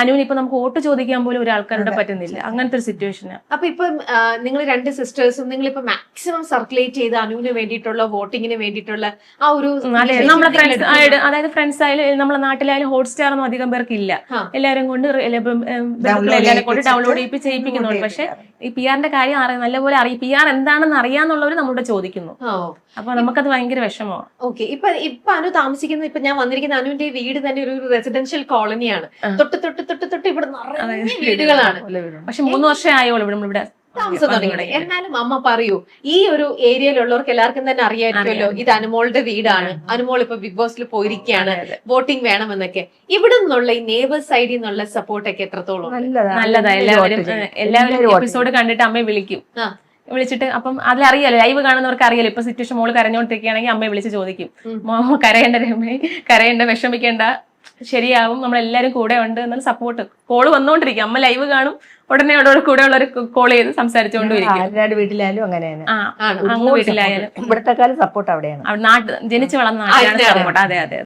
അനുവിന് ഇപ്പൊ നമുക്ക് വോട്ട് ചോദിക്കാൻ പോലും ഒരാൾക്കാരുടെ പറ്റുന്നില്ല, അങ്ങനത്തെ ഒരു സിറ്റുവേഷന്. അപ്പൊ ഇപ്പൊ നിങ്ങൾ രണ്ട് സിസ്റ്റേഴ്സും നിങ്ങൾ ഇപ്പൊ മാക്സിമം സർക്കുലേറ്റ് ചെയ്ത് അനുവിന് വേണ്ടിയിട്ടുള്ള വോട്ടിങ്ങിന് വേണ്ടിയിട്ടുള്ള ആ ഒരു നമ്മളെ ഫ്രണ്ട്സ്, അതായത് ഫ്രണ്ട്സ് ആയാലും നമ്മളെ നാട്ടിലായാലും ഹോട്ട്സ്റ്റാർ ഒന്നും അധികം പേർക്ക് ഇല്ല. എല്ലാവരും കൊണ്ട് എല്ലാവരും കൊണ്ട് ഡൗൺലോഡ് ചെയ്യിപ്പിക്കുന്നുണ്ട്. പക്ഷെ ഈ പി ആറിന്റെ കാര്യം നല്ലപോലെ പി ആർ എന്താണെന്ന് അറിയാന്നുള്ളവര് നമ്മളോട് ചോദിക്കുന്നു. അപ്പൊ നമുക്കത് ഭയങ്കര വിഷമമാണ്. ഓക്കെ, ഇപ്പൊ അനു താമസിക്കുന്ന, ഇപ്പൊ ഞാൻ വന്നിരിക്കുന്ന അനുവിന്റെ വീട് തന്നെ ഒരു റെസിഡൻഷ്യൽ കോളനിയാണ്. തൊട്ട് തൊട്ട് തൊട്ട് തൊട്ട് ഇവിടെ നിറയെ വീടുകളാണ്. പക്ഷെ 3 വർഷം ആയോളൂ ഇവിടെ താമസം തുടങ്ങി. എന്നാലും അമ്മ പറയൂ, ഈ ഒരു ഏരിയയിലുള്ളവർക്ക് എല്ലാവർക്കും തന്നെ അറിയാമായിരിക്കുമല്ലോ ഇത് അനുമോളുടെ വീടാണ്, അനുമോൾ ഇപ്പൊ ബിഗ് ബോസിൽ പോയിരിക്കുകയാണ്, വോട്ടിംഗ് വേണമെന്നൊക്കെ. ഇവിടെ നിന്നുള്ള ഈ നെയ്ബേഴ്സ് സൈഡിൽ നിന്നുള്ള സപ്പോർട്ടൊക്കെ എത്രത്തോളം നല്ലതാ? എല്ലാവരും എപ്പിസോഡ് കണ്ടിട്ട് അമ്മയെ വിളിക്കും. വിളിച്ചിട്ട് അപ്പം അതിലറിയാലോ, ലൈവ് കാണുന്നവർക്ക് അറിയാലോ. ഇപ്പൊ സിറ്റുവേഷൻ മോള് കരഞ്ഞോണ്ടിരിക്കുകയാണെങ്കിൽ അമ്മയെ വിളിച്ച് ചോദിക്കും, കരയേണ്ട രമേ, കരയേണ്ട, വിഷമിക്കേണ്ട, ശരിയാവും, നമ്മളെല്ലാരും കൂടെ ഉണ്ട് എന്നുള്ള സപ്പോർട്ട്. കോള് വന്നോണ്ടിരിക്കും, അമ്മ ലൈവ് കാണും, ഉടനെ കൂടെ ഉള്ളവർ കോൾ ചെയ്ത് സംസാരിച്ചുകൊണ്ടിരിക്കും. വീട്ടിലായാലും അങ്ങനെയാണ്, അങ്ങ് വീട്ടിലായാലും ഇവിടത്തെ കാലം സപ്പോർട്ട് അവിടെയാണ്. ജനിച്ചു വളർന്ന നാട്ടിലാണ് സപ്പോർട്ട്. അതെ അതെ.